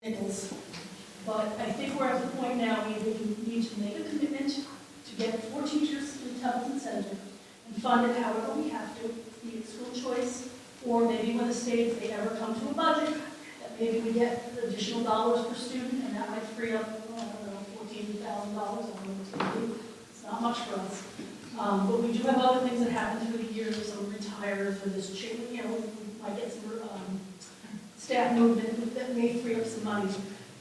nickels. But I think we're at the point now where we need to make a commitment to get 4 teachers in Templeton Center and fund it however we have to, be it school choice, or maybe when the state, if they ever come to a budget, that maybe we get additional dollars per student, and that might free up, I don't know, $14,000. I don't know what it's going to be. It's not much for us. But we do have other things that happen through the years, some retires, or this change, you know, we might get some staff movement that may free up some money.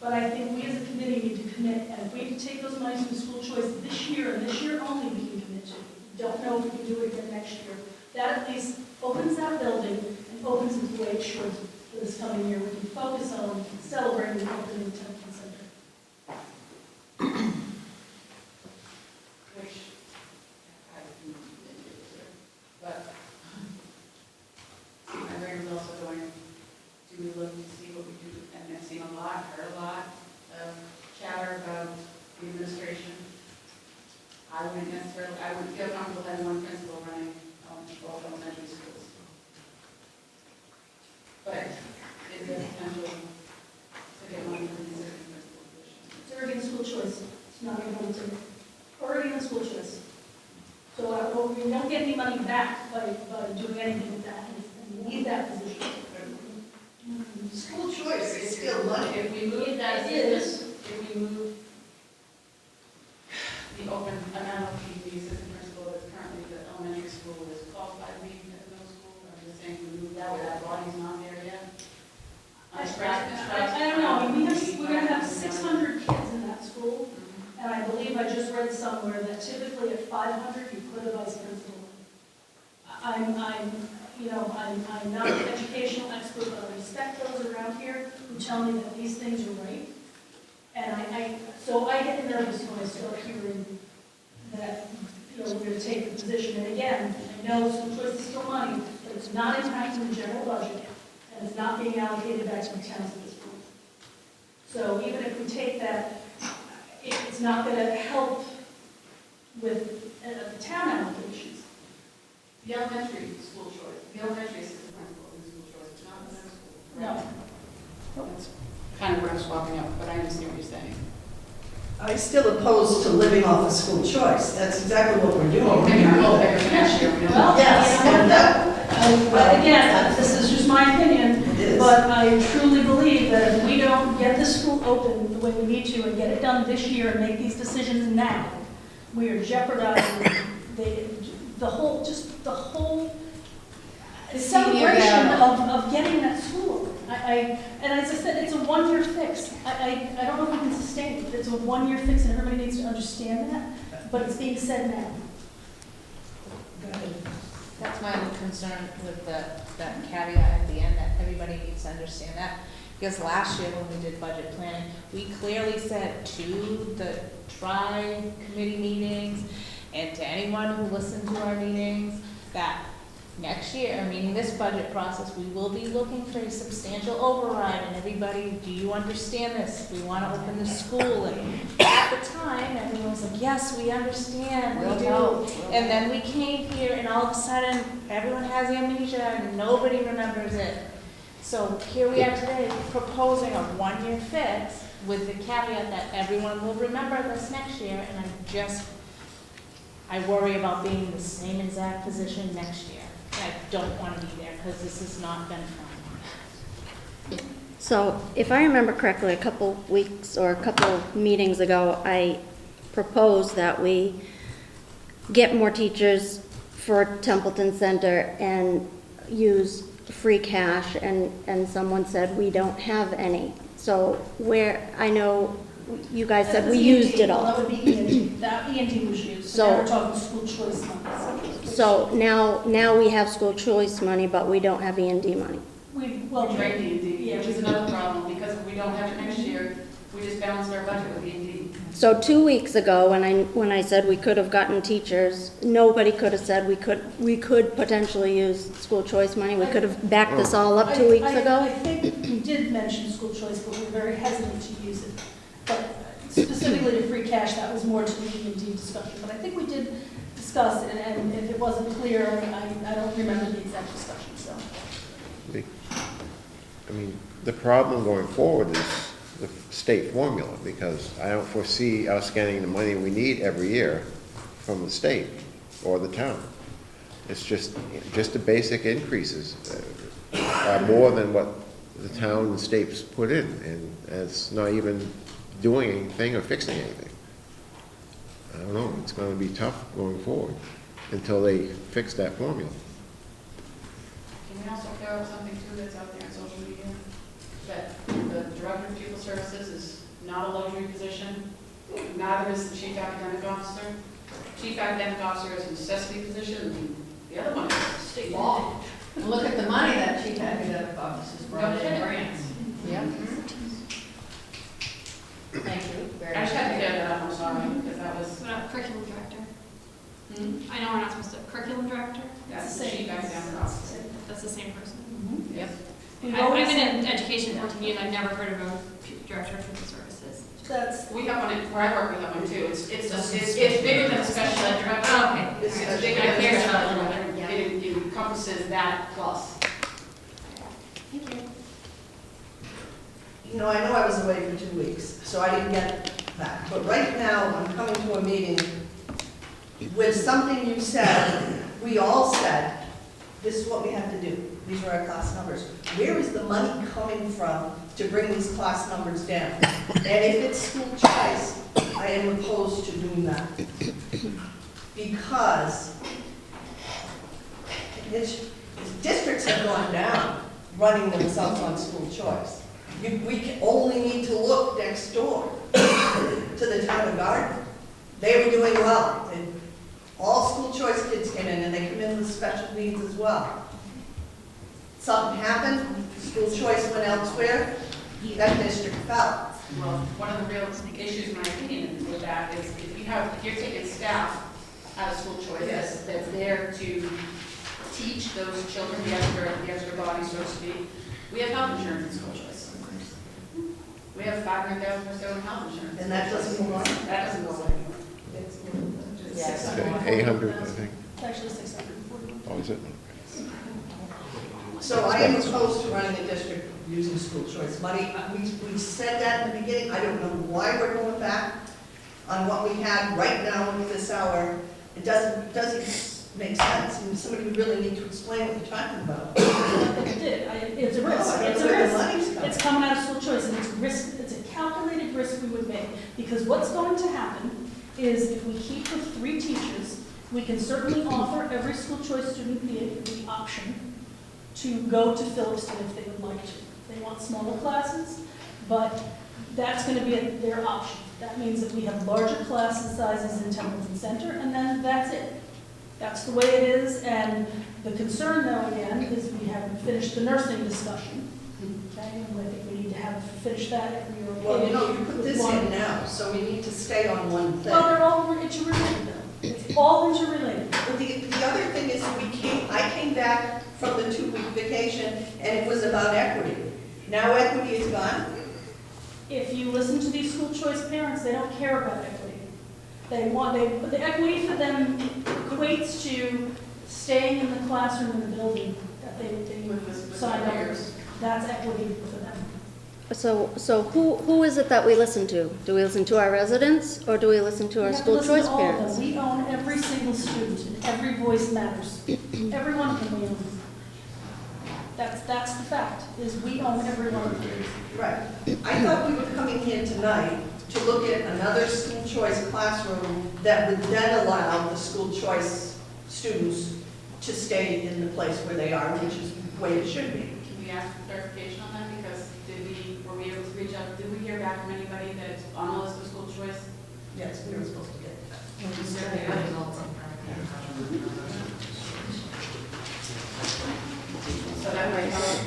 But I think we as a committee need to commit, and if we can take those monies from school choice this year, and this year only we can commit to. Don't know if we can do it again next year. That at least opens that building and opens it the way it should for this coming year. We can focus on celebrating the opening of the Templeton Center. Which, I didn't but my brain was also going, do we look to see what we do? And I've seen a lot, heard a lot of chatter about the administration. I wouldn't feel comfortable having one principal running both elementary schools. But is there potential to get money from the assistant principal position? It's already in school choice. It's not going to already in school choice. So we don't get any money back by doing anything with that, and we need that position. School choice is still money. If we move that, if we move the open amount of the assistant principal that's currently the elementary school is qualified to be at the middle school, I'm just saying we move that where that body's not there yet. I don't know. I mean, we're going to have 600 kids in that school, and I believe I just read somewhere that typically at 500 you put a vice principal. I'm not an educational expert, but I respect those around here who tell me that these things are right. And so I get nervous when I start hearing that, we're going to take the position. And again, I know school choice is still money, but it's not impacting the general budget, and it's not being allocated back to the towns at this point. So even if we take that, it's not going to help with the town allocations. The elementary school choice, the elementary assistant principal in school choice, it's not the middle school. No. That's kind of where I'm swapping up, but I understand what you're saying. I still oppose to living off of school choice. That's exactly what we're doing. Maybe our goal there for next year. Well, Yes, and but again, this is just my opinion, it is. but I truly believe that if we don't get this school open the way we need to and get it done this year and make these decisions now, we are jeopardizing the whole celebration of getting that school. And as I said, it's a one-year fix. I don't know if we can sustain it. It's a one-year fix, and everybody needs to understand that, but it's being said now. That's my concern with that caveat at the end, that everybody needs to understand that. Because last year when we did budget planning, we clearly said to the tri-committee meetings and to anyone who listened to our meetings that next year, meaning this budget process, we will be looking for a substantial override, and everybody, do you understand this? We want to open the school, and at the time, everyone was like, yes, we understand, we do. And then we came here, and all of a sudden, everyone has amnesia, and nobody remembers it. So here we are today, proposing a one-year fix with the caveat that everyone will remember this next year, and I worry about being in the same exact position next year. I don't want to be there because this has not been fun. So if I remember correctly, a couple weeks or a couple meetings ago, I proposed that we get more teachers for Templeton Center and use free cash, and someone said we don't have any. So I know you guys said we used it all. That would be E&D. That E&D was used. So now we're talking school choice money. So now we have school choice money, but we don't have E&D money. Well, right, D&D, which is another problem, because if we don't have it next year, we just balanced our budget with D&D. So 2 weeks ago, when I said we could have gotten teachers, nobody could have said we could potentially use school choice money. We could have backed this all up 2 weeks ago. I think we did mention school choice, but we were very hesitant to use it. But specifically to free cash, that was more to the E&D discussion. But I think we did discuss it, and if it wasn't clear, I don't remember the exact discussion. So. I mean, the problem going forward is the state formula, because I don't foresee us getting the money we need every year from the state or the town. It's just the basic increases are more than what the town and states put in, and it's not even doing anything or fixing anything. I don't know, it's gonna be tough going forward until they fix that formula. Can we also throw out something too that's out there on social media? That the Director of Pupil Services is not a luxury position, neither is the Chief Academic Officer. Chief Academic Officer is a necessity position, and the other one is state law. And look at the money that chief academic officers brought No in kidding. grants. Yep. Thank you very I much. just had to get that up, I'm sorry, because that was, What about curriculum director? hmm, I know we're not supposed to, curriculum director? that's the Chief Academic Officer. That's the same person. Yes. I've been in education 14 years, I've never heard of a director of pupil services. That's, We have one, where I work, we have one too. It's bigger than a special ed director. Oh, okay. It's bigger than a special ed director. It encompasses that plus. Thank you. You know I was away for 2 weeks, so I didn't get that. But right now, I'm coming to a meeting with something you said, we all said, this is what we have to do. These are our class numbers. Where is the money coming from to bring these class numbers down? And if it's school choice, I am opposed to doing that. Because districts have gone down running themselves on school choice. We only need to look next door to the town of Gardner. They were doing well. And all school choice kids came in, and they come in with special needs as well. Something happened, school choice went elsewhere, that district fell. Well, one of the real issues, in my opinion, with that is if you're taking staff out of school choice, that's there to teach those children the extra body, so to speak. We have health insurance in school choice. We have $500,000 or so in health insurance. And that doesn't go on? That doesn't go away. Yeah. 800, I think. it's actually 641. Oh, is it? So I am opposed to running a district using school choice money. We said that in the beginning. I don't know why we're going back on what we had right now at this hour. It doesn't make sense. And somebody would really need to explain what you're talking about. It did, it's a No, risk, I don't it's know a where the risk. money's coming. It's coming out of school choice, and it's risk, it's a calculated risk we would make. Because what's going to happen is if we keep the 3 teachers, we can certainly offer every school choice student the option to go to Phillipston if they would like to. They want smaller classes, but that's going to be their option. That means that we have larger class sizes in Templeton Center, and then that's it. That's the way it is, and the concern, though, again, is we haven't finished the nursing discussion. Okay, and I think we need to have finished that if we were okay. Well, you know, you put with this one. in now, so we need to stay on one thing. Well, they're all interrelated, though. It's all interrelated. But the other thing is, I came back from the 2-week vacation, and it was about equity. Now equity is gone. If you listen to these school choice parents, they don't care about equity. The equity for them equates to staying in the classroom in the building that they signed up for. That's equity for them. So who is it that we listen to? Do we listen to our residents, or do we listen to our school choice We have to listen to all of parents? them. We own every single student, and every voice matters. Every one of them we own. That's the fact, is we own every one of them. Right. I thought we were coming here tonight to look at another school choice classroom that would then allow the school choice students to stay in the place where they are, which is the way it should be. Can we ask for clarification on that? Because were we able to reach out, did we hear back from anybody that's on the list of school choice? Yes, we were supposed to get that. So that might help.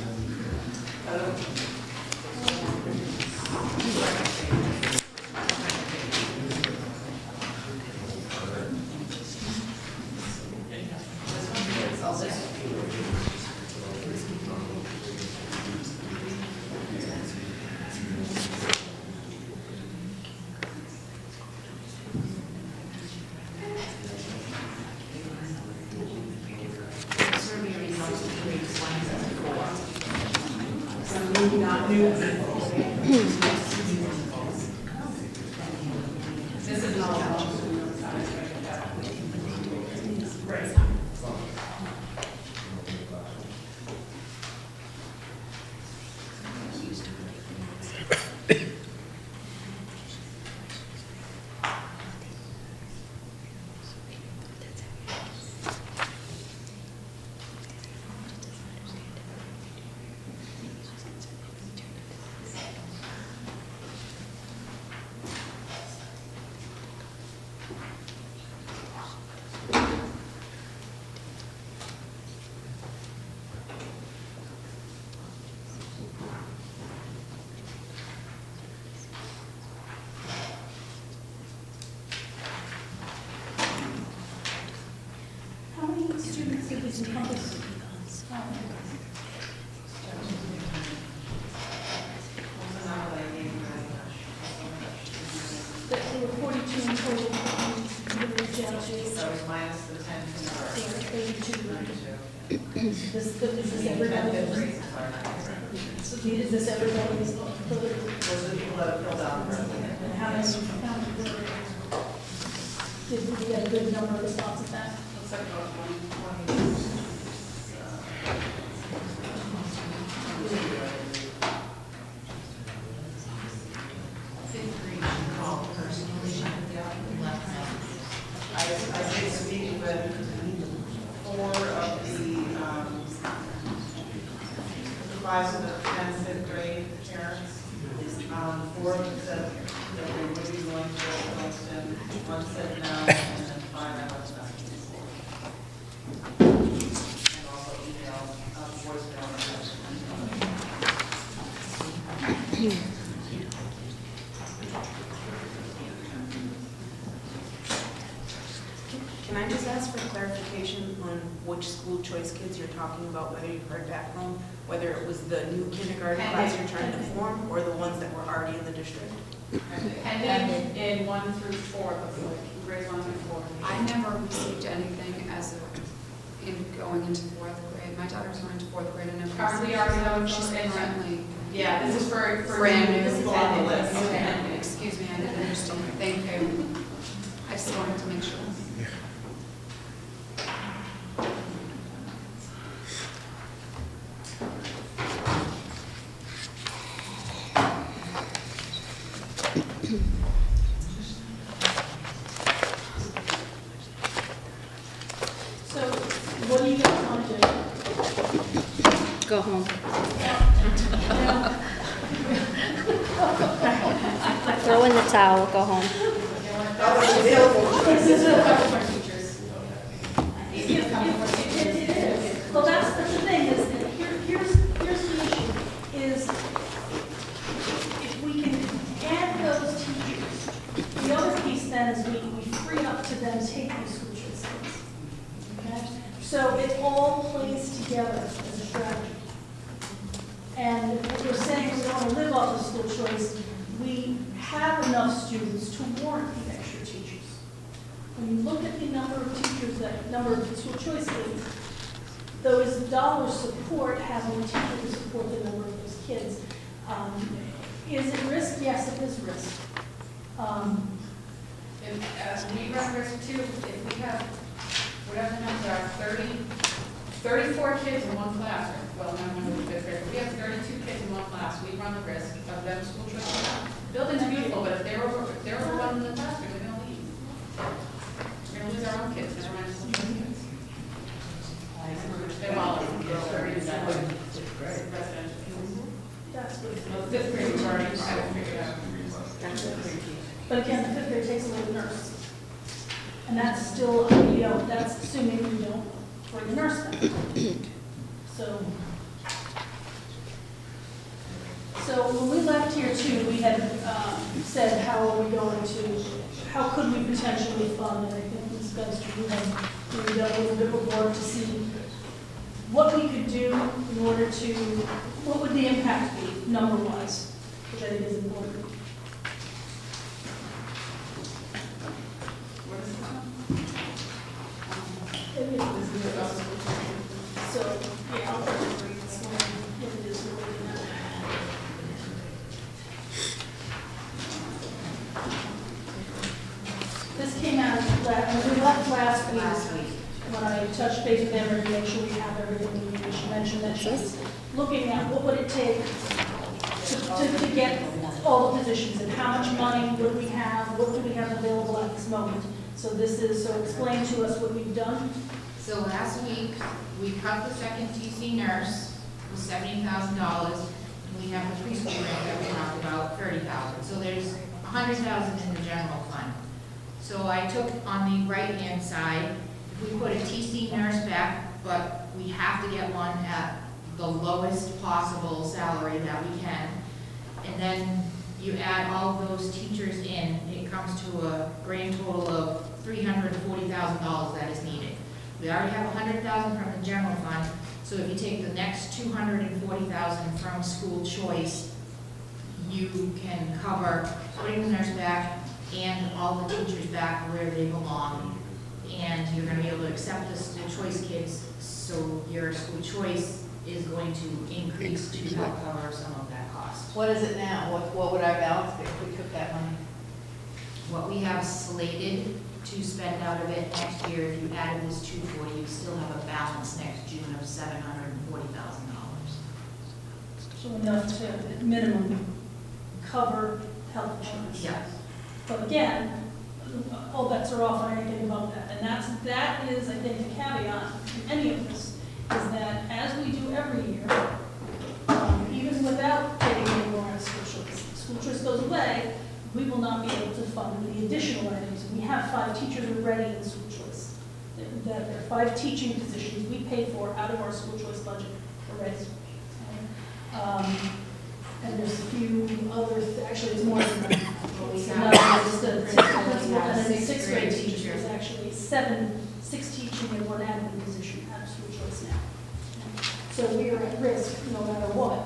Not new. Did these encompass? There were 42 in total. So it's minus the 10 kindergarten. 32. This is everybody. So is this everybody's? Those are the people that have filled out. And how many did we get a good number of responses back? Looks like about 20. I say speak with 4 of the supervisors of 10th, 5th grade parents. 4 of them said that they would be willing to go to Williston. 1 said no, and then 5 I left nothing. And also email, voicemail. Can I just ask for clarification on which school choice kids you're talking about, whether you've heard back from, whether it was the new kindergarten class you're trying to form, or the ones that were already in the district? Pending in 1 through 4, grades 1 through 4. I never received anything in going into 4th grade. My daughter's going into 4th grade and Currently already know she's currently Yeah, this is for brand new. this is on the list. Okay, excuse me, I didn't understand. Thank you. I just wanted to make sure. So what do you guys want to do? Go home. Throw in the towel, go home. Well, that's the thing, is that here's the issue, is if we can add those teachers, the other piece then is we free up to then take these school choice kids. Okay? So it all plays together as a strategy. And if we're saying we want to live off of school choice, we have enough students to warrant the extra teachers. When you look at the number of teachers, number of school choice kids, those dollars support having a teacher to support the number of those kids. Is it risk? Yes, it is risk. We run risk too, if we have, whatever the numbers are, 34 kids in one class, or, well, not one of the 5th grade, but we have 32 kids in one class, we run the risk of them school choice. The building's beautiful, but if they're overwhelmed in the classroom, they're gonna leave. We're gonna lose our own kids, never mind school choice kids. They're all residential. That's what. Well, 5th grade, we've already figured out. But again, the 5th grade takes away the nurse. And that's still, that's assuming we don't bring a nurse back. So when we left here too, we had said, how could we potentially fund, and I think we discussed, we done a little bit of work to see what we could do in order to, what would the impact be, number-wise, which I think is important. So, yeah, I'll just read this one, what it is we're looking at. This came out, when we left last week, when I touched base with Emery to make sure we have everything we need. She mentioned that she's looking at what would it take to get all the positions, and how much money would we have, what do we have available at this moment. So explain to us what we've done. So last week, we cut the second TC nurse with $70,000. We have the preschool rate that we talked about, $30,000. So there's $100,000 in the general fund. So I took on the right-hand side, we put a TC nurse back, but we have to get one at the lowest possible salary that we can. And then you add all of those teachers in, it comes to a grand total of $340,000 that is needed. We already have 100,000 from the general fund, so if you take the next 240,000 from school choice, you can cover putting the nurse back and all the teachers back where they belong. And you're gonna be able to accept the choice kids, so your school choice is going to increase to help cover some of that cost. What is it now? What would our balance be if we took that money? What we have slated to spend out of it next year, if you added this 240, you still have a balance next June of $740,000. So enough to, at minimum, cover health insurance. Yes. But again, all bets are off on anything above that. And that is, I think, the caveat in any of this, is that as we do every year, even without getting any more out of school choice goes away, we will not be able to fund the additional items. We have 5 teachers already in school choice. There are 5 teaching positions we pay for out of our school choice budget already. And there's a few other, actually it's more than that. We So have now there's the principal, and then sixth 6th grade grade teachers, teachers. there's actually 6 teaching and 1 admin position out of school choice now. So we are at risk no matter what,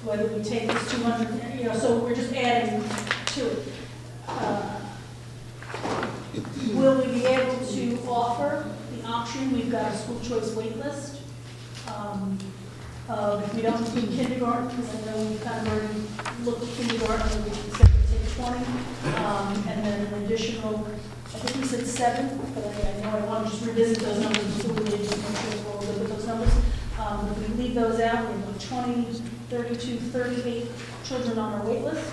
whether we take this 200, so we're just adding to it. Will we be able to offer the option? We've got a school choice wait list. If we don't do kindergarten, because I know we've kind of already looked at kindergarten, and we said we'd take 20, and then an additional, I think we said 7, but I know I want to just revisit those numbers before we leave, just make sure we're all good with those numbers. If we leave those out, we have 20, 32, 38 children on our wait list.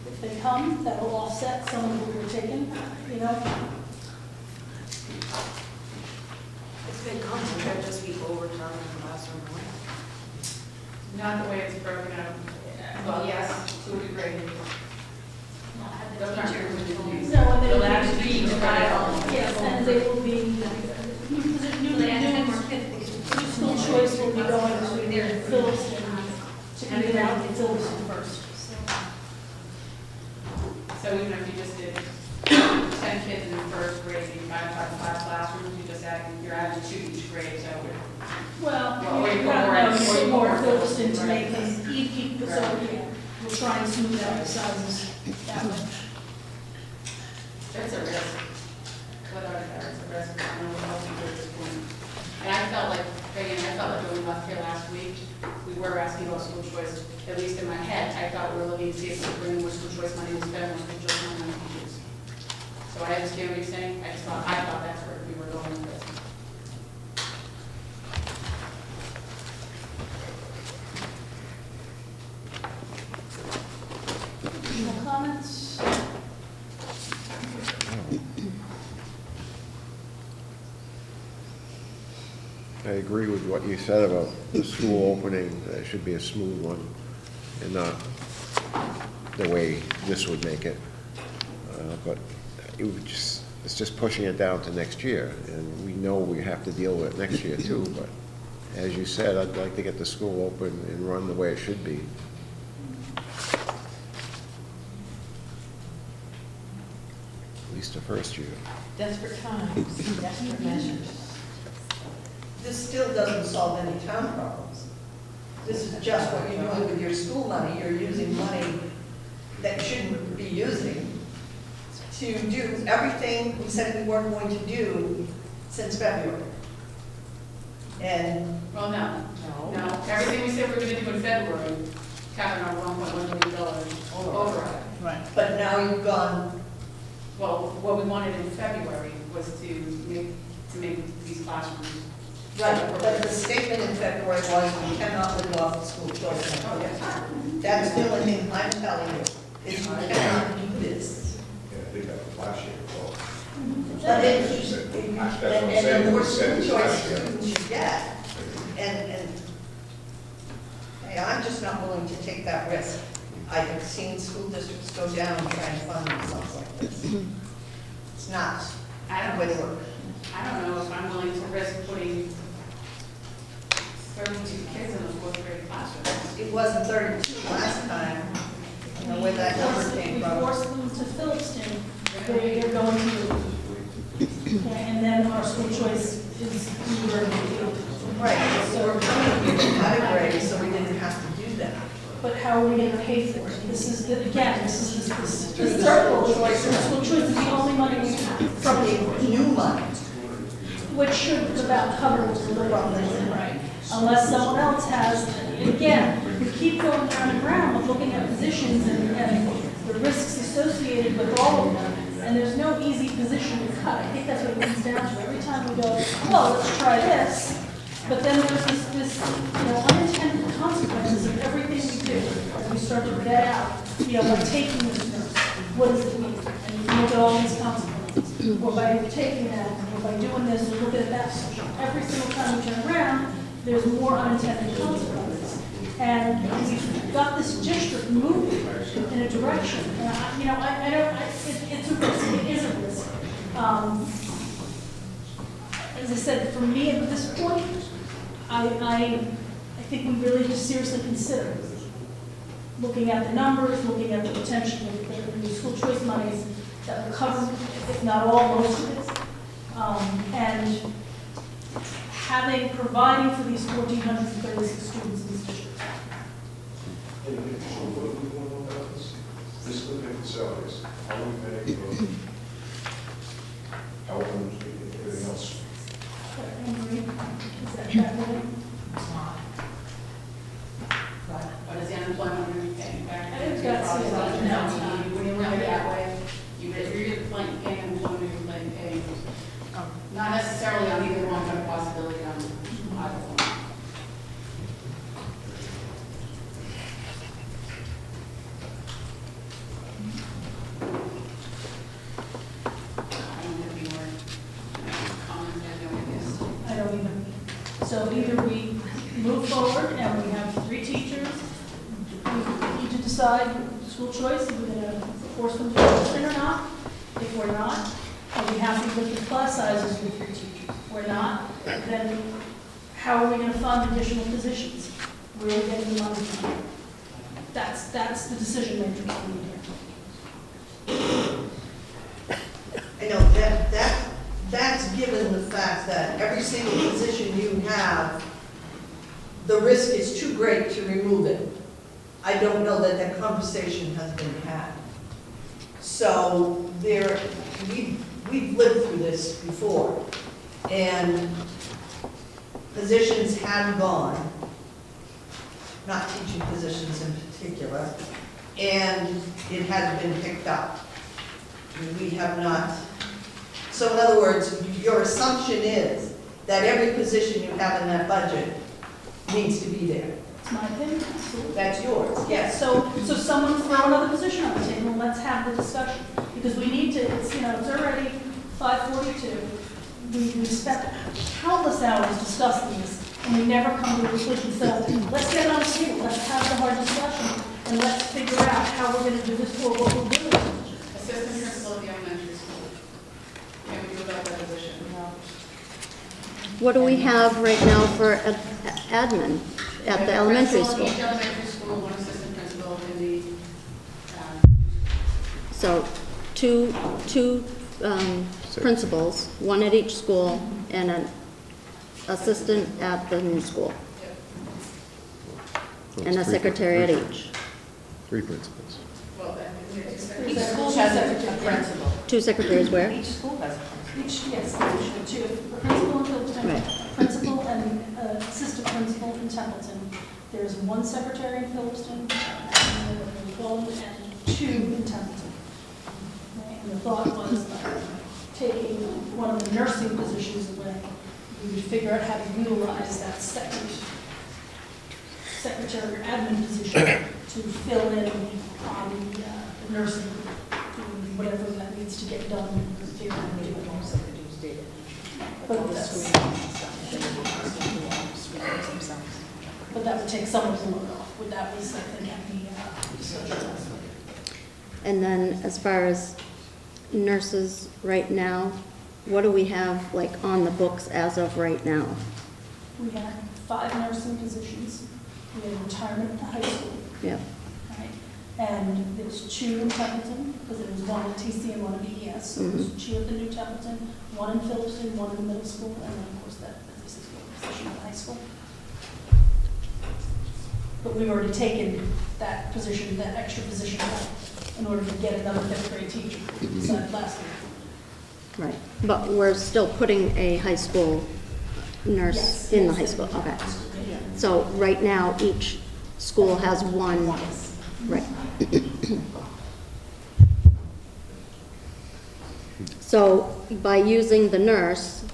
If they come, that will offset some of what we're taking, If they come, would that just be overtime in the classroom? Not the way it's broken out. Well, yes, to a degree. Those aren't your duties. No, and they They'll will have to be, be divided. yes, and they will be, school choice will be going to Phillipston, to even out to Phillipston first. So even if you just did 10 kids in the first grade, you divide by 5 classrooms, you're adding 2 each grade, so Well, Well, you or put more more Phillipston to right. make them equal, so yeah, we'll try and smooth out the sizes that way. it's a risk. Without a doubt, it's a risk. I don't know what else to do at this point. And I felt like, again, when we left here last week, we were asking about school choice, at least in my head, I thought we were looking to see if we could bring more school choice money to spend more school choice money on teachers. So I understand what you're saying, I thought that's where we were going with this. More comments? I agree with what you said about the school opening. It should be a smooth one and not the way this would make it. But it's just pushing it down to next year. And we know we have to deal with it next year too. But as you said, I'd like to get the school open and run the way it should be. At least the first year. Desperate times, desperate measures. This still doesn't solve any town problems. This is just what you're doing with your school money. You're using money that you shouldn't be using to do everything we said we weren't going to do since February. And Well, no, everything we said we were going to do in February, counting our $1.1 million override. Right. but now you've gone, Well, what we wanted in February was to make these classrooms. right, but the statement in February was we cannot live off the school choice. Oh, yes. That's the only thing I'm telling you, is you cannot do this. Yeah, I think that was last year, well. But That's what I'm saying. and the more We said school this choice last year. students you get, and hey, I'm just not willing to take that risk. I have seen school districts go down trying to fund themselves like this. It's not the way to work. I don't know if I'm willing to risk putting 32 kids in a 4th grade classroom. It wasn't 32 last time, you know, where that number came We from. force them to Phillipston, they're going to And then our school choice is either, Right, so we're coming to category, so we didn't have to do that. but how are we gonna pay for it? This is, again, this circle choice, and school choice is the only money we have. From the new money. Which should about cover the problem, right? Unless someone else has, and again, we keep going round and round with looking at positions and the risks associated with all of them, and there's no easy position to cut. I think that's what it comes down to. Every time we go, well, let's try this, but then there's this unintended consequences of everything we do. As we start to vet out, by taking this nurse, what does it mean? And you look at all these consequences. Or by taking that, or by doing this, or looking at that, every single time we turn around, there's more unintended consequences. And we've got this district moving in a direction, and it's a risk, it is a risk. As I said, for me at this point, I think we really just seriously consider looking at the numbers, looking at the potential of the school choice monies that will cover, if not all, most of it. And providing for these 1,436 students in this district. Just looking at the salaries, how are we paying for health and everything else? Is that right? But is the unemployment going to be paying back? I think it's got to see about No, when you look at it that way, you're paying unemployment, you're paying, not necessarily on either one, but a possibility on either one. I don't have any more comments, I don't guess. I don't even. So either we move forward and we have 3 teachers, we need to decide school choice, if we're going to force them to go in or not. If we're not, are we happy with the class sizes with 3 teachers? If we're not, then how are we going to fund additional positions? Where are we getting the money from? That's the decision making we need here. I know that's given the fact that every single position you have, the risk is too great to remove it. I don't know that that conversation has been had. So we've lived through this before, and positions have gone, not teaching positions in particular, and it hasn't been picked up. We have not. So in other words, your assumption is that every position you have in that budget needs to be there. It's my opinion, absolutely. That's yours, yes. So someone throw another position on the table, and let's have the discussion. Because we need to, it's already 5:42. We spent countless hours discussing this, and we never come to a conclusion. So let's get it on the table, let's have the hard discussion, and let's figure out how we're going to do this, or what we're doing. Assistant principal at the elementary school. Can we do about that position? What do we have right now for admin at the elementary school? Each elementary school, 1 assistant principal in the, So two principals, 1 at each school, and an assistant at the new school, and a secretary at each. 3 principals. well, that is. Each school has a principal. 2 secretaries where? Each school has a principal. Yes, two, a principal in Templeton, Right. a principal and assistant principal in Templeton. There's 1 secretary in Phillipston, and 2 in Templeton. Right, and the thought was taking one of the nursing positions away, we would figure out how to utilize that second secretary or admin position to fill in on the nursing, doing whatever that needs to get done. Figure out how to do it. But that would take some of the load off. Would that be something that the discussion? And then as far as nurses right now, what do we have like on the books as of right now? We have 5 nursing positions. We have retirement at the high school. Yep. Right? And there was 2 in Templeton, because there was 1 at TC and 1 at BES. So there was 2 at the new Templeton, 1 in Phillipston, 1 in the middle school, and then of course that business school position in the high school. But we've already taken that position, that extra position out in order to get another 5th grade teacher, decided last year. Right, but we're still putting a high school nurse Yes. in the high school, okay. So right now, each school has one, right. So by using the nurse's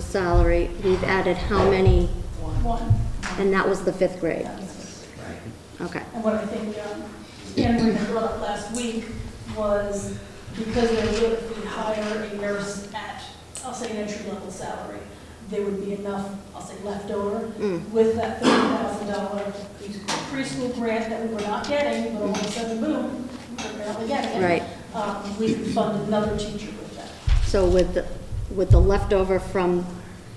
salary, we've added how many, 1. and that was the 5th grade? Okay, And what I think Anne Marie had brought up last week was because if we hire a nurse at, I'll say an entry-level salary, there would be enough, I'll say leftover, with that $30,000 preschool grant that we were not getting, but all of a sudden, boom, we're apparently getting it. right. We could fund another teacher with that. So with the leftover from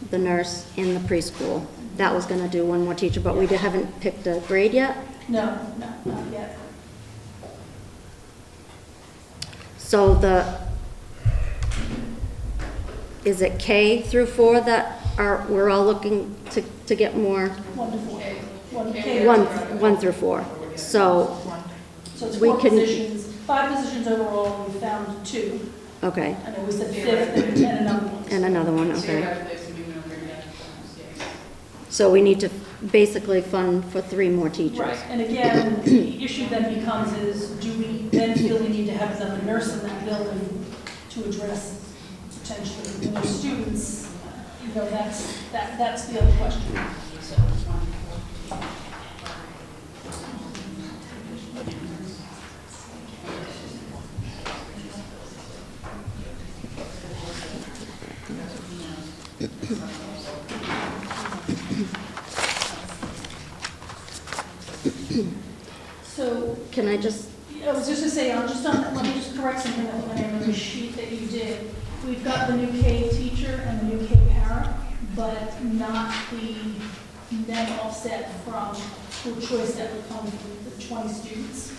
the nurse in the preschool, that was gonna do one more teacher, but we haven't picked a grade yet? No, not yet. So is it K through 4 that we're all looking to get more? 1 to 4. 1 1 through 4. So, So it's we 4 can- positions, 5 positions overall, we found 2. okay, I know we said 5th and another one. and another one, So you okay. have this, and we know we're gonna, yes. So we need to basically fund for 3 more teachers. Right, and again, the issue then becomes is, do we then feel we need to have another nurse in that building to address potentially more students? You know, that's the other question. So it's 1 to 4. So, Can I just, I was just gonna say, let me just correct something on the sheet that you did. We've got the new K teacher and the new K para, but not the net offset from school choice that would come from the 20 students.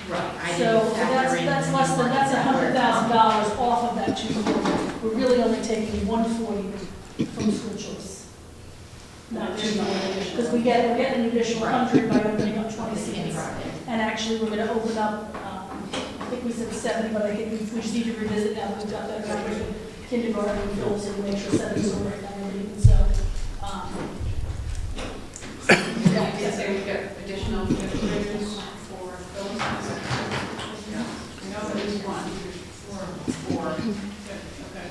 Right, I So didn't factor in. that's less than, that's $100,000 off of that 240. We're really only taking 140 from school choice. Not 240, because we're getting an additional 100 by opening up 20 seats. And actually, we're gonna open up, I think we said 70, but I think we just need to revisit that. We've got that numbers in kindergarten and middle, so we make sure 70's over right now. And so, Yeah, I did say we've got additional 5th graders for those. We know at least 1. 4. Okay.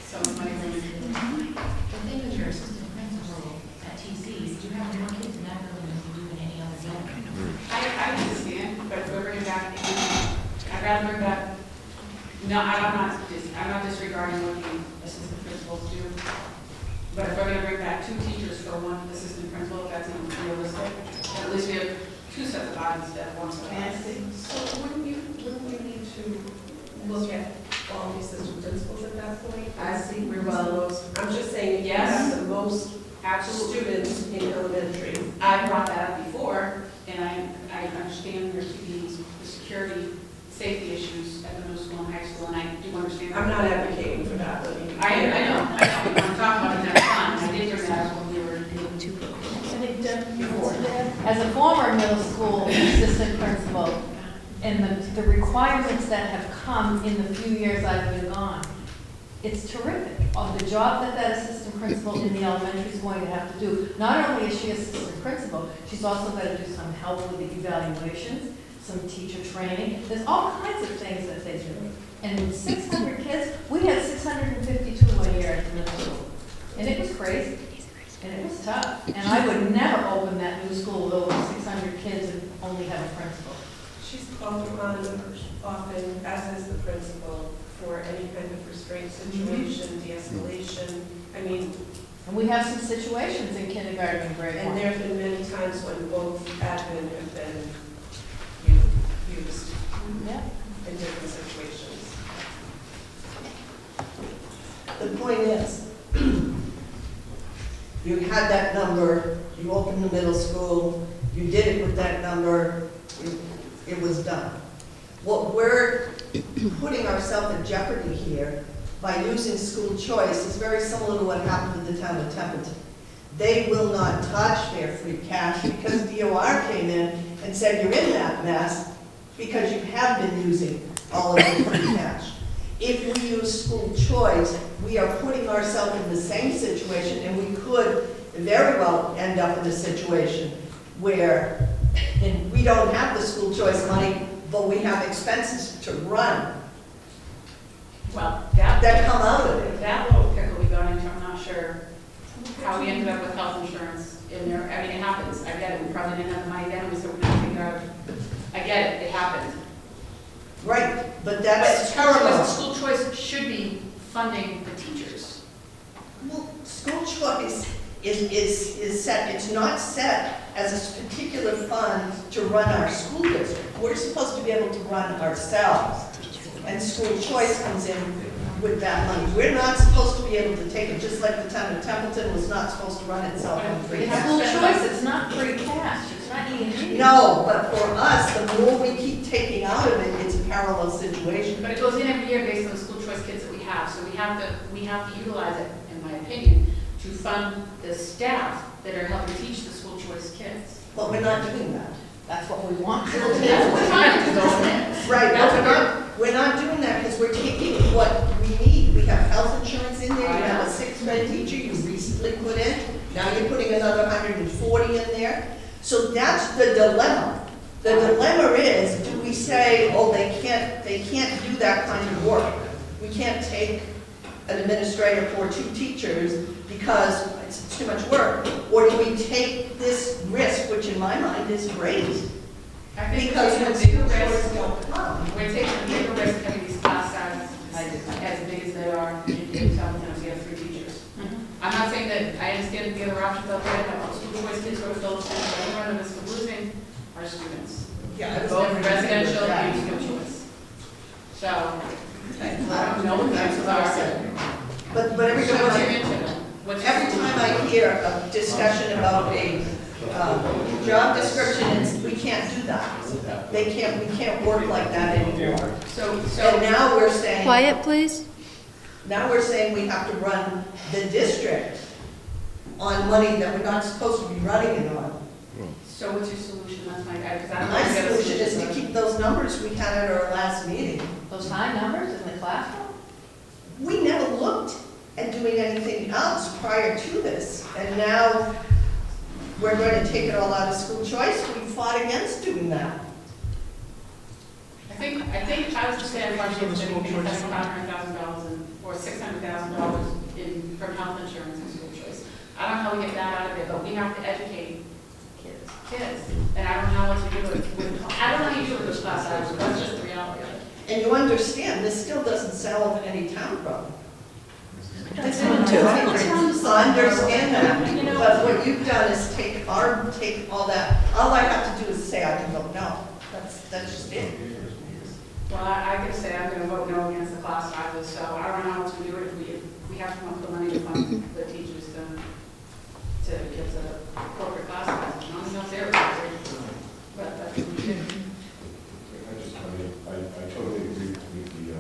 Some money running. The thing with your assistant principal at TC, you have more kids in that building than you do in any other building. I understand, but if we're bringing back, I'd rather bring back, no, I'm not disregarding what the assistant principals do. But if we're gonna bring back 2 teachers for 1 assistant principal, if that's even realistic, at least we have 2 sets of eyes instead of 1 set of eyes. So wouldn't we need to look at all the assistant principals at that point? I think we're one of the most, I'm just saying, yes, the most students in elementary. I brought that up before, and I understand there's the security, safety issues at the middle school and high school, and I do understand. I'm not advocating for that, but. I know, we want to talk about it next time, I did bring that up when we were doing 2. I think Deb, you want to add? As a former middle school assistant principal, and the requirements that have come in the few years I've been gone, it's terrific. Of the job that assistant principal in the elementary is going to have to do. Not only is she assistant principal, she's also got to do some help with the evaluations, some teacher training. There's all kinds of things that they do. And with 600 kids, we had 652 one year at the middle school. And it was crazy. And it was tough. And I would never open that new school with over 600 kids and only have a principal. She's called on often, as is the principal, for any kind of restraint situation, de-escalation. I mean, And we have some situations in kindergarten and grade 1. and there've been many times when both admin have been used Yeah. in different situations. The point is, you had that number, you opened the middle school, You did it with that number, it was done. What we're putting ourselves in jeopardy here by using school choice is very similar to what happened in the town of Templeton. They will not touch their free cash because DOR came in and said, you're in that mess because you have been using all of your free cash. If we use school choice, we are putting ourselves in the same situation, and we could very well end up in a situation where we don't have the school choice money, but we have expenses to run Well, that come out of it. that little pickle we got into, I'm not sure how we ended up with health insurance in there. I mean, it happens. I get it. We probably didn't have the money then, so we didn't figure out. I get it. It happened. Right, but But that's terrible. school choice should be funding the teachers. Well, school choice is set, it's not set as a particular fund to run our school district. We're supposed to be able to run ourselves, and school choice comes in with that money. We're not supposed to be able to take it, just like the town of Templeton was not supposed to run itself on free cash. School choice, it's not free cash, it's not eating. No, but for us, the more we keep taking out of it, it's a parallel situation. But it goes in every year based on the school choice kids that we have. So we have to utilize it, in my opinion, to fund the staff that are helping teach the school choice kids. But we're not doing that. That's what we want. That's what we're trying to do, isn't it? Right, That's but what we're not doing that because we're taking what we need. We have health insurance in there, you have a sixth-grade teacher you recently put in, now you're putting another 140 in there. So that's the dilemma. The dilemma is, do we say, oh, they can't do that kind of work? We can't take an administrator for 2 teachers because it's too much work? Or do we take this risk, which in my mind is great? I think Because we're when taking a school bigger choice risk. don't come. We're taking a bigger risk having these class sizes as big as they are in Templeton, we have 3 teachers. I'm not saying that, I understand the other options out there, like school choice kids go to Phillips, but we're running this for losing our students. Yeah, I was Both never residential that. and school choice. So, I don't know what the answers are. But every So time what's your I, answer? What's your every time I hear a discussion about a job description, we can't do that. We can't work like that anymore. So And now we're saying. Quiet, please. Now we're saying we have to run the district on money that we're not supposed to be running it on. So what's your solution? That's my guy, because I don't know. My if you have a solution is to keep those numbers we had at our last meeting. Those high numbers in the classroom? We never looked at doing anything else prior to this, and now we're going to take it all out of school choice. We fought against doing that. I think I was just saying, budget was going to be $500,000 or $600,000 in from health insurance and school choice. I don't know how we get that out of there, but we have to educate kids, and I don't know what to do with I don't know how you do it with those class sizes. That's just the reality of it. And you understand, this still doesn't solve any town problem. I understand that, but what you've done is take all that, all I have to do is say I can vote no. That's just it. Well, I can say I'm going to vote no against the class sizes, so I don't know how to do it if we have to come up with the money to fund the teachers to get to the corporate class sizes. I don't know if they're but that's what we do. I totally agree with the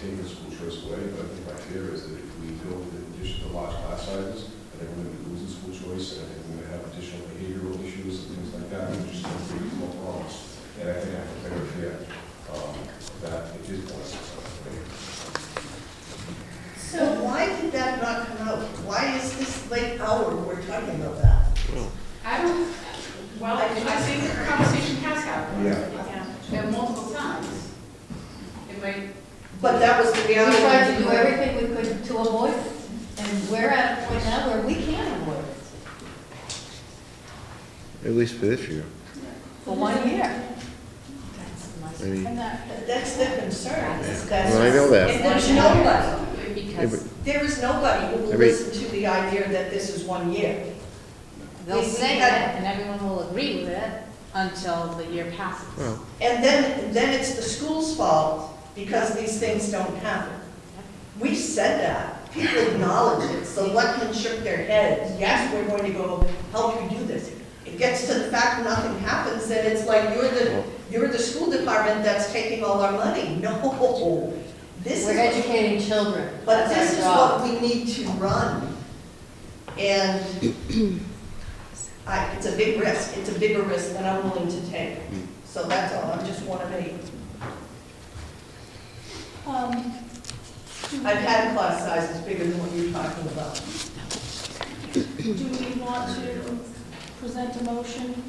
taking the school choice away, but I think my fear is that if we build in addition to large class sizes, I think we're going to be losing school choice, and I think we're going to have additional behavioral issues and things like that, and just going to create more problems. And I think I have a better fear that it is going to something. So why did that not come out? Why is this late hour we're talking about that? I don't, well, I think the conversation has happened. And multiple times. It might, But that was the We reality. tried to do everything we could to avoid it, and we're at a point now where we can't avoid it. At least for this year. For 1 year. I mean, That's the concern. is that- Well, I know that. And there's nobody, Because there is nobody who will I mean- listen to the idea that this is 1 year. they'll we say it, had- and everyone will agree with it until the year passes. well, And then it's the school's fault because these things don't happen. We said that. People acknowledged it. Selectmen shook their heads. Yes, we're going to go help you do this. It gets to the fact nothing happens, then it's like you're the school department that's taking all our money. No, this We're is, educating children. but That's this is our what job. we need to run. And it's a big risk, it's a bigger risk than I'm willing to take. So that's all, I just want to make, I've had class sizes bigger than what you're talking about. Do we want to present a motion,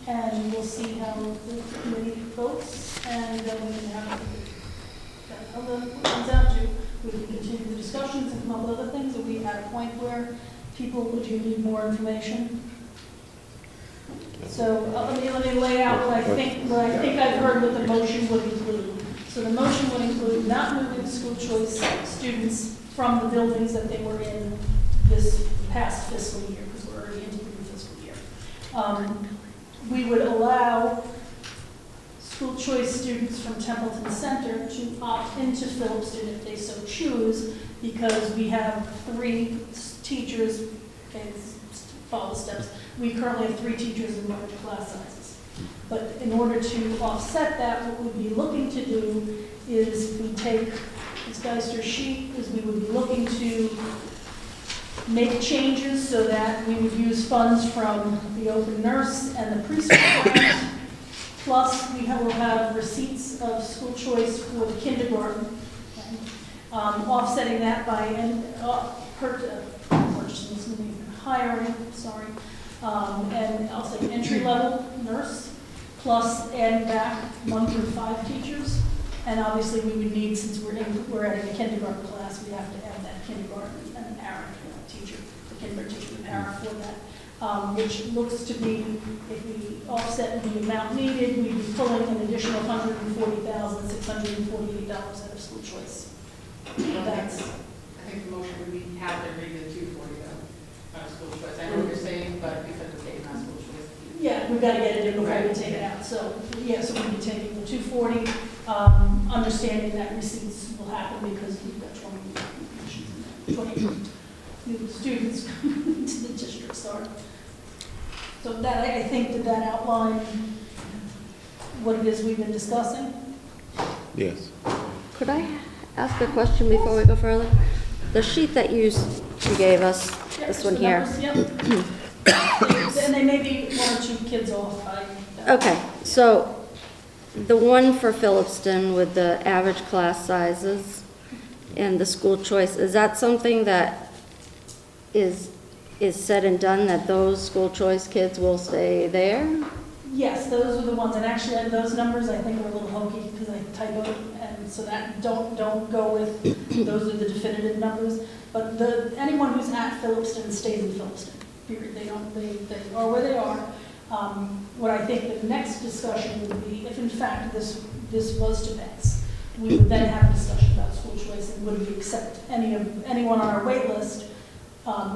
and we'll see how the committee votes, and then we can have that other comes out to, we can continue the discussions and come up with other things, are we at a point where people, would you need more information? So, let me lay out what I think I've heard what the motion would include. So the motion would include not moving school choice students from the buildings that they were in this past fiscal year, because we're already into the new fiscal year. We would allow school choice students from Templeton Center to opt into Phillipston if they so choose, because we have 3 teachers, okay, follow the steps. We currently have 3 teachers in large class sizes. But in order to offset that, what we'd be looking to do is we take this Geister sheet, is we would be looking to make changes so that we would use funds from the open nurse and the preschool grant, plus we will have receipts of school choice for the kindergarten, okay? Offsetting that by purchasing, hiring, and I'll say entry-level nurse, plus add back 1 through 5 teachers. And obviously we would need, since we're adding a kindergarten class, we have to add that kindergarten and an para teacher, the kindergarten teacher, the para for that, which looks to be, if we offset the amount needed, we'd be pulling an additional $140,648 out of school choice. That's, I think the motion would be have to read the 240 though, out of school choice. I know what you're saying, but because we're taking out school choice. yeah, we've got to get it in before we take it out. So, yeah, so we'd be taking the 240, understanding that receipts will happen because we've got 20 new students coming to the district, so that, I think, did that outline what it is we've been discussing? Yes. Could I ask a question before we go further? The sheet that you gave us, Yep, this so one the here. numbers, yep. And they may be 1 or 2 kids off. Okay, so the one for Phillipston with the average class sizes and the school choice, is that something that is said and done, that those school choice kids will stay there? Yes, those are the ones, and actually those numbers I think are a little hokey because I typoed, and so that don't go with, those are the definitive numbers. But anyone who's at Phillipston stays in Phillipston, period. They are where they are. What I think the next discussion would be, if in fact this was to pass, we would then have a discussion about school choice and would we accept anyone on our wait list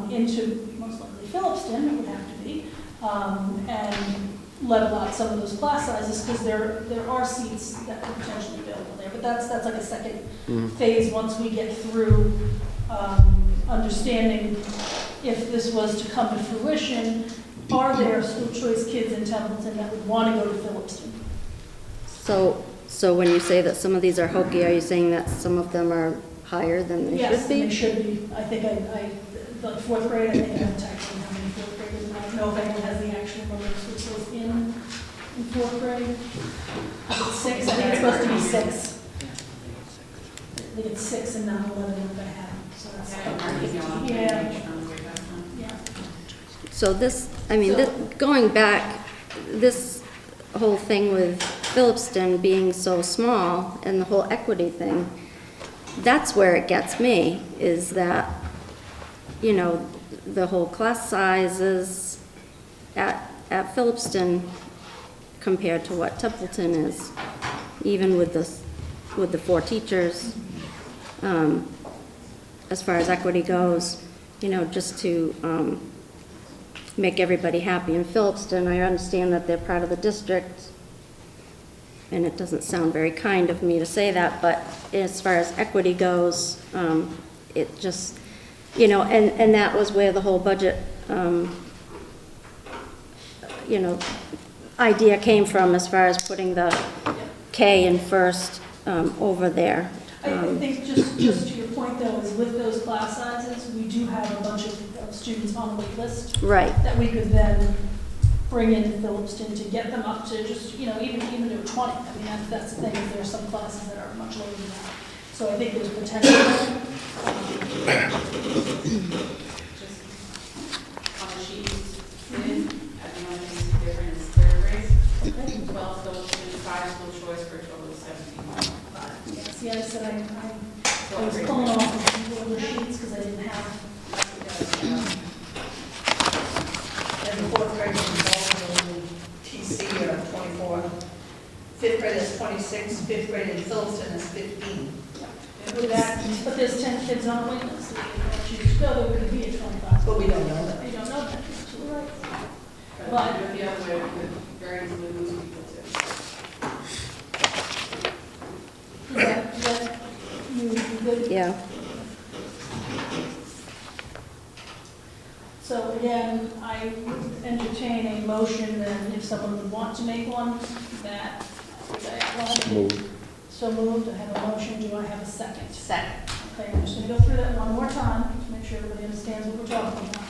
into most likely Phillipston, it would have to be, and level out some of those class sizes, because there are seats that are potentially available there. But that's like a second phase once we get through understanding if this was to come to fruition, are there school choice kids in Templeton that would want to go to Phillipston? So when you say that some of these are hokey, are you saying that some of them are higher than they Yes, should be? they should be. I think like 4th grade, I think I have text on how many 4th graders, and I don't know if anyone has the actual number of school choice in 4th grade. Is it 6? I think it's supposed to be 6. I think it's 6 and not 11 if I have. So that's, yeah. So this, going back, this whole thing with Phillipston being so small and the whole equity thing, that's where it gets me, is that, the whole class sizes at Phillipston compared to what Templeton is, even with the 4 teachers, as far as equity goes, just to make everybody happy in Phillipston. I understand that they're part of the district, and it doesn't sound very kind of me to say that, but as far as equity goes, it just, and that was where the whole budget idea came from as far as putting the K in first over there. I think just to your point though, is with those class sizes, we do have a bunch of students on the wait list Right, that we could then bring into Phillipston to get them up to just, even to 20. I mean, that's the thing, is there are some classes that are much lower than that. So I think there's potential. Just on the sheet, at the only thing that's different is third grade. 12 Phillipston, 5 school choice for a total of 17. Yes, yeah, I said I was pulling off of the sheets because I didn't have. And the fourth grade is involved in TC are 24. Fifth grade is 26, fifth grade in Phillipston is 15. With that, but there's 10 kids on the wait list. So if you choose to go, there could be a 25. But we don't know that. You don't know that, that's right. But do it the other way, we could very easily lose people too. Is that you good? yeah. So again, I would entertain a motion, and if someone would want to make one, that, Move. so moved, I have a motion, do I have a second? Second. Okay, I'm just gonna go through that one more time, to make sure everybody understands what we're talking about.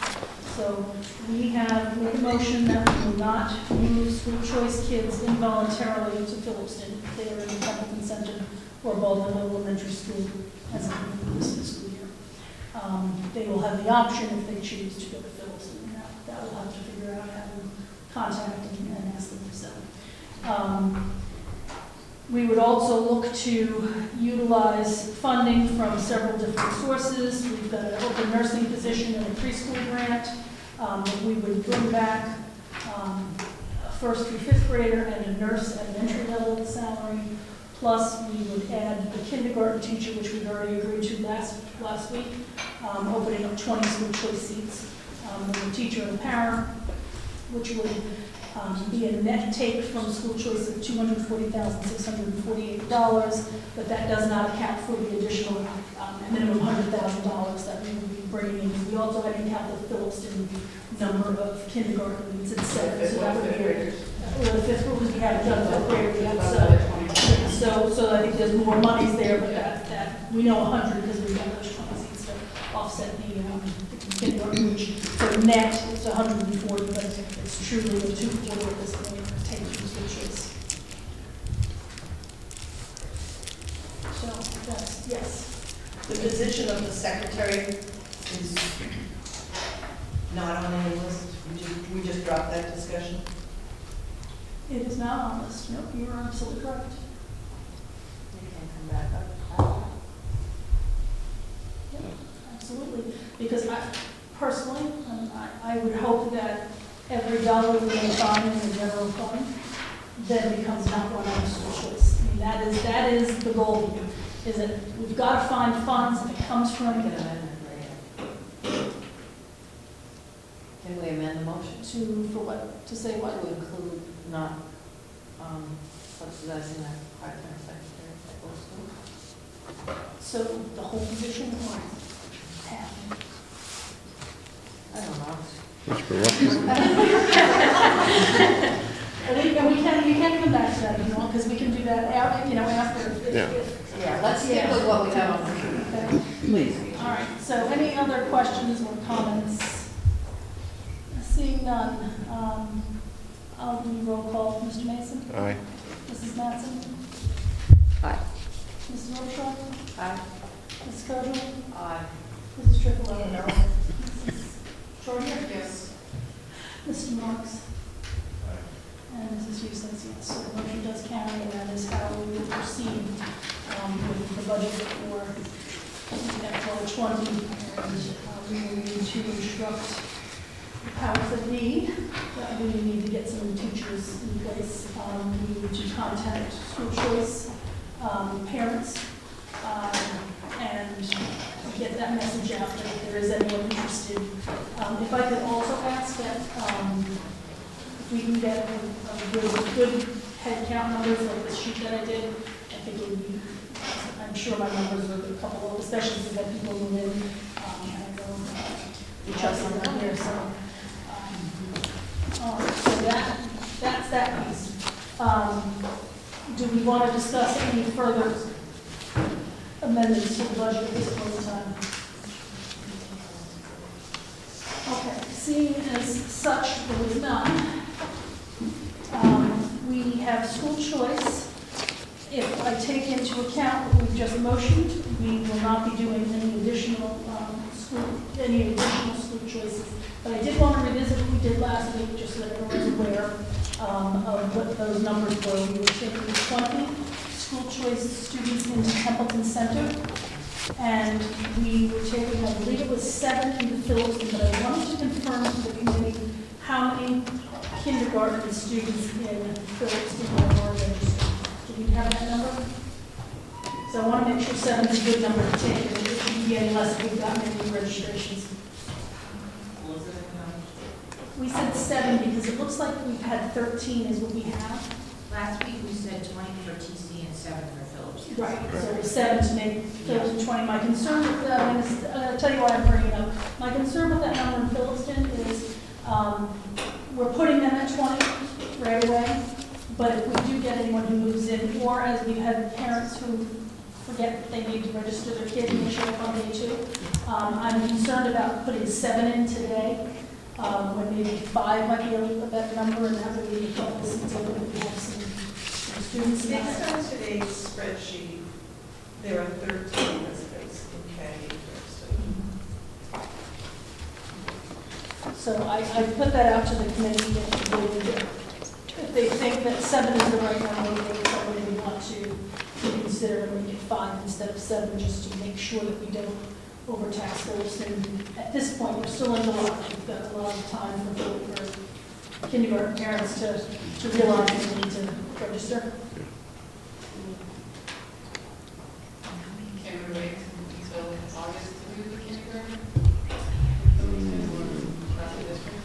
So, we have made a motion that we will not move school choice kids involuntarily to Phillipston if they are in the Templeton Center or Baldwin Elementary School as of this school year. They will have the option if they choose to go to Phillipston. That we'll have to figure out how to contact and ask them to sell. We would also look to utilize funding from several different sources. We've got an open nursing position and a preschool grant. We would bring back a first through fifth grader and a nurse at an entry level salary. Plus, we would add a kindergarten teacher, which we've already agreed to last week, opening up 20 school choice seats. With a teacher and a para, which would be a net take from school choice of $240,648, but that does not account for the additional minimum $100,000 that we would be bringing in. We also had to count the Phillipston number of kindergarten needs at 7, so that would be the fifth group, because we haven't done fifth grade yet, so I think there's more monies there, but that we know 100 because we've got those 20 seats to offset the kindergarten, which for net it's 140, but it's truly a 240 at this point, take from school choice. So that's, yes. The position of the secretary is not on any list. We just dropped that discussion. It is not on this. Nope, you are absolutely correct. You can come back up. Yeah, absolutely. Because I personally, I would hope that every dollar we may find in the general fund then becomes not one of school choice. I mean, that is the goal here, is that we've got to find funds, and it comes from Can we amend the motion for what, to say what? to include not subsidizing that part-time secretary at both schools? So the whole position or half? I don't know. Which for what? And you can come back to that if you want, because we can do that after. Yeah. Yeah, let's stick with what we have on the sheet. Okay. Please. All right, so any other questions or comments? Seeing none, I'll do roll call. Mr. Mason? Aye. Mrs. Mattson? Aye. Mrs. Rochelle? Aye. Mrs. Kojal? Aye. Mrs. Triplowitz? No. Mrs. Shorter? Yes. Mr. Marks? And Mrs. Hughes says yes. So the motion does carry, and that is how we will proceed with the budget for FY20. And we will need to instruct the powers that be that we need to get some teachers in place. We need to contact school choice parents and get that message out that if there is anyone interested. If I could also ask that if we can get a good head count numbers like the sheet that I did, I think it would be, I'm sure my numbers are a couple of, especially if we've got people move in, and I know we trust them out there, so All right, so that's that piece. Do we want to discuss any further amendments to the budget at this point in time? Okay, seeing as such, there was none. We have school choice. If I take into account what we've just motioned, we will not be doing any additional school choices. But I did want to revisit what we did last week, just so that everyone's aware of what those numbers were. We were taking 20 school choice students into Templeton Center, and we were taking, I believe it was 7 into Phillipston, but I wanted to confirm to the committee how many kindergarten students in Phillipston were registered. Do we have that number? So I want to make sure 7 is a good number to take, and it shouldn't be any less if we've gotten any registrations. We said 7 because it looks like we've had 13 is what we have. Last week we said 20 for TC and 7 for Phillips. Right, so it was 7 to make Phillipston 20. My concern with that, I'm going to tell you why I'm bringing it up. My concern with that number in Phillipston is we're putting them at 20 right away, but if we do get anyone who moves in, or as we've had parents who forget that they need to register their kid and they show up on day 2, I'm concerned about putting 7 in today, when maybe 5 might be a better number, and that would be a couple of seats open if we have some students. Based on today's spreadsheet, there are 13 residents in County. So I put that out to the committee, if they think that 7 is the right number, maybe somebody would want to consider and make it 5 instead of 7, just to make sure that we don't overtax those. And at this point, we're still in the lot. We've got a lot of time for kindergarten parents to realize they need to register. Can we wait until August to do the kindergarten?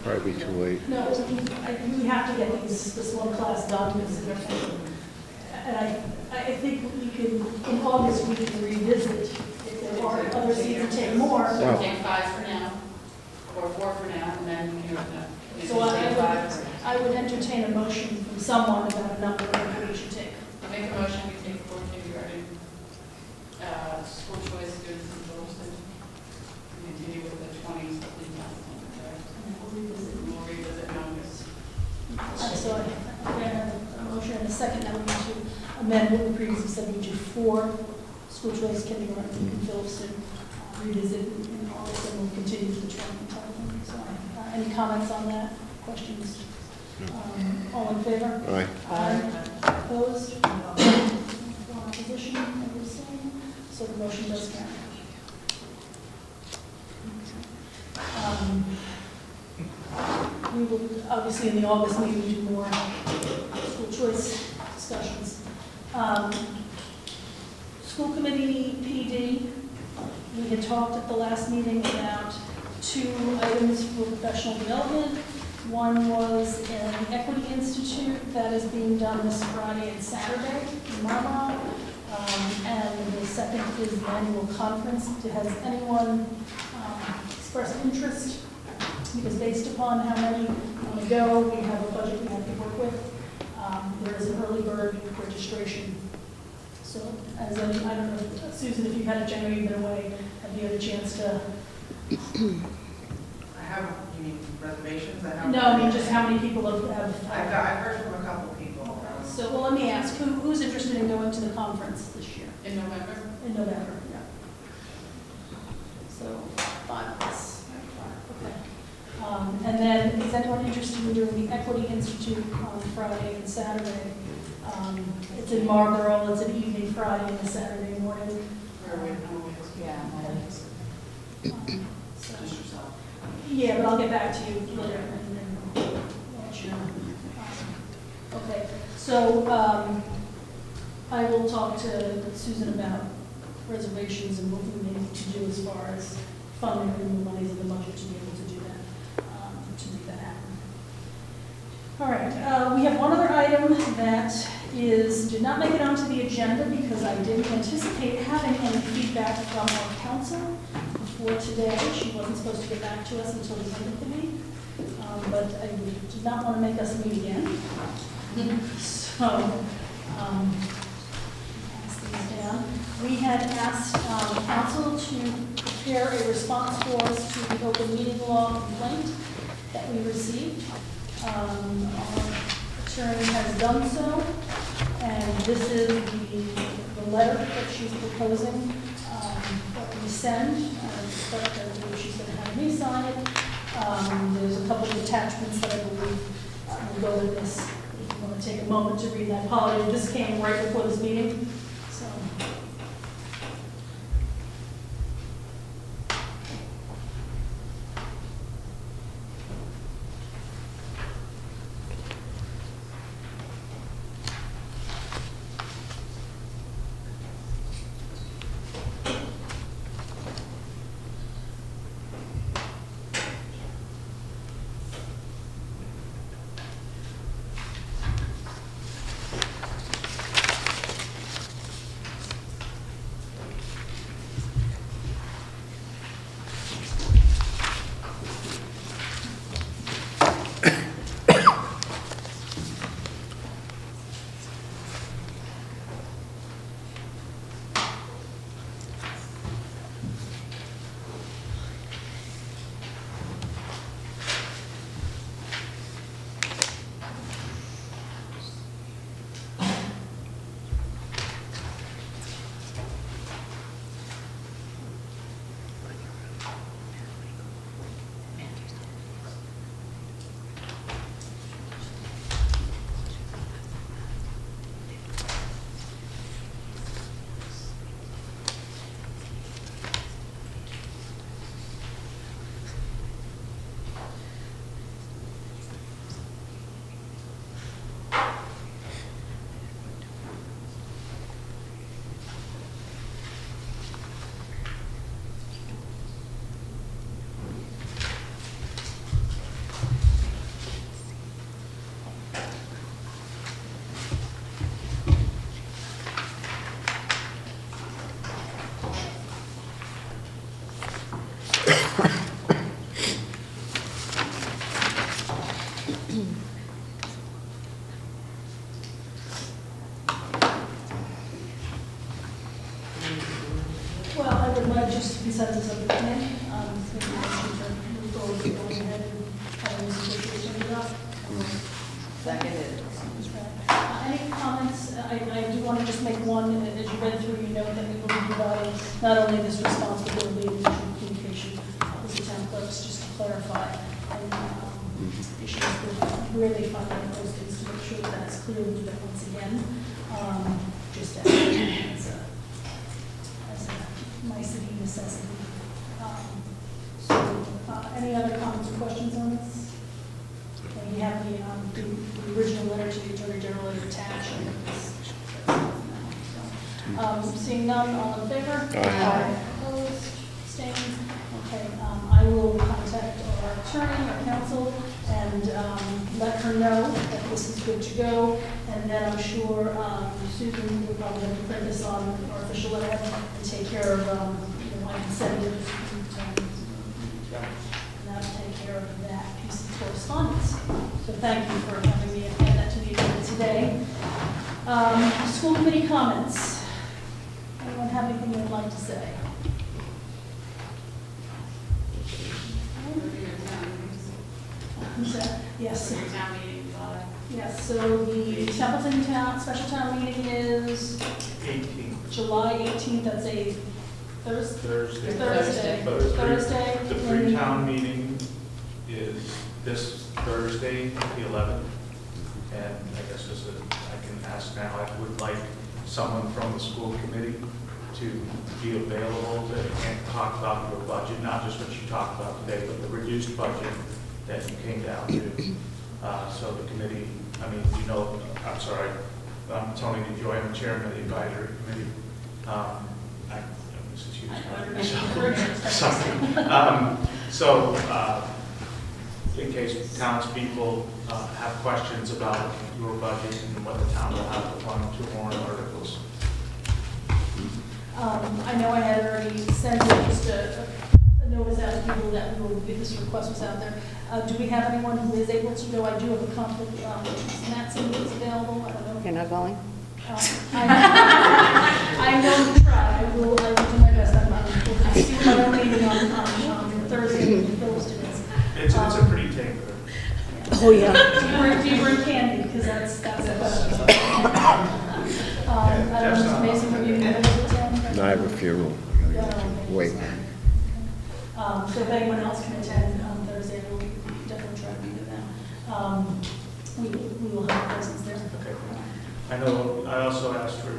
Probably too late. No, we have to get this one class done, and I think we can, in August, we can revisit if there are other seats to take more. So Wow. take 5 for now, or 4 for now, and then we can So I would entertain a motion from someone about a number that we should take. I'll make a motion, we take 4 kindergarten school choice students in Phillipston, and continue with the 20 something last time, correct? We'll revisit in August. So I have a motion and a second, now we need to amend what we previously said, we do 4 school choice kindergarten in Phillipston, revisit in August, and we'll continue to the 20 in Templeton. So any comments on that? Questions? All in favor? All right. Aye. Opposed? One opposition, no abstaining. So the motion does carry. We will, obviously, in the August meeting, do more school choice discussions. School committee PD, we had talked at the last meeting about 2 items for professional development. One was an Equity Institute that is being done this Friday and Saturday in Marlborough. And the second is the annual conference. Has anyone expressed interest? Because based upon how many want to go, we have a budget we have to work with. There is an early bird registration. So, I don't know, Susan, if you've had a January, you've been away, have you had a chance to? I have, you mean reservations? No, I mean, just how many people have. I've heard from a couple people. So, well, let me ask, who's interested in going to the conference this year? In November? In November, yeah. So, 5 of us. Okay. And then, is anyone interested in doing the Equity Institute on Friday and Saturday? It's in Marlborough, it's an evening Friday and a Saturday morning. So, Just yourself. yeah, but I'll get back to you later and then let you know. Okay, so I will talk to Susan about reservations and what we need to do as far as funding and the monies in the budget to be able to do that, to make that happen. All right, we have one other item that did not make it onto the agenda because I didn't anticipate having any feedback from our council before today. She wasn't supposed to get back to us until the end of the week. but I did not want to make us meet again. So, pass these down. We had asked council to prepare a response for us to the open meeting law complaint that we received. Our attorney has done so, and this is the letter that she's proposing that we send. She's going to have me sign it. There's a couple of attachments that I believe will go with this. If you want to take a moment to read that, apology. This came right before this meeting, so. Well, I would like just consensus of the committee, maybe we can move forward, going ahead and having this negotiation it up. Seconded. Any comments? I do want to just make one, and as you read through, you know that we will be providing not only this response, but there will be additional communication with the town clerks, just to clarify, and issues with where they find their postings, to make sure that that's clear with them once again, just as a nicety necessity. Any other comments or questions on this? And you have the original letter to the Attorney General attached. Seeing none, all in favor? Aye. Opposed? Abstained? Okay, I will contact our attorney, our counsel, and let her know that this is good to go. And then I'm sure Susan will probably have to print this on our official letterhead and take care of, I can send it. And that'll take care of that piece of correspondence. So thank you for having me and that to me today. School committee comments. Anyone have anything they'd like to say? Yes. Town meeting, Yes, so the Templeton special town meeting is 18th. July 18th, that's a Thursday. Thursday. The pre-town meeting is this Thursday, the 11th. And I guess I can ask now, I would like someone from the school committee to be available to talk about your budget, not just what you talked about today, but the reduced budget that you came down to. So the committee, I'm sorry, Tony DeJoy, I'm the chairman of the advisory committee. So in case townspeople have questions about your budget and what the town will have to fund to warrant articles. I know I had already sent you just a notice out to people that this request was out there. Do we have anyone who is able to go? I do have a conflict, Matson is available, I don't know. You're not going? I'm going to try, I will do my best, I see my own meeting on Thursday, in Phillipston is. It's a pretty take. Oh, yeah. Do you bring candy, because that's a question. I don't know, Mason, are you going to attend? No, I have a funeral. I gotta wait. So if anyone else can attend on Thursday, we'll definitely try to be there. We will have a presence there. Okay. I know, I also asked for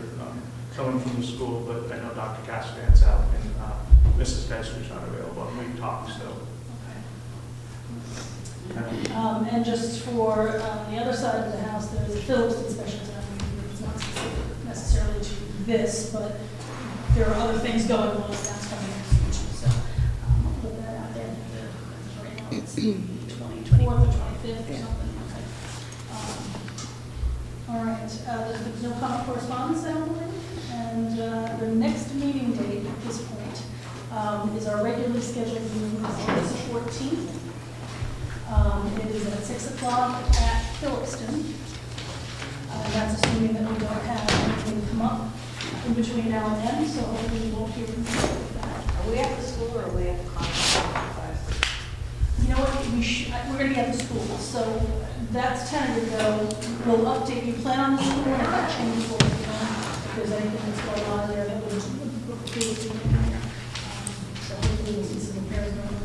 someone from the school, but I know Dr. Caspian's out and Mrs. Pesky's not available, and we've talked, so. And just for the other side of the house, there's a Phillipston special town meeting. It's not specific necessarily to this, but there are other things going on that's coming in the future. So I'll put that out there. Right now it's 24th or 25th or something. Okay. All right. There's no common correspondence, I don't believe. And the next meeting date at this point is our regularly scheduled meeting, August 14th. It is at 6 o'clock at Phillipston. That's assuming that we don't have anything come up in between now and then, so hopefully we won't hear from you with that. Are we at the school or are we at the conference? You know what, we're going to be at the school, so that's tentative though. We'll update, you plan on the school and if that changes, we'll let you know if there's anything that's going on there that would be in here. So hopefully we'll see some repairs going on.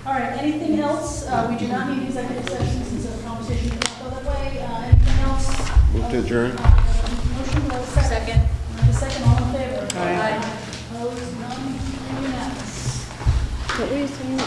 All right, anything else? We do not need executive session since our conversation did not go that way. Anything else? Move to adjourn. Motion, do I have a second? Second. I have a second, all in favor? Aye. Opposed, none, unanimous. What were you saying?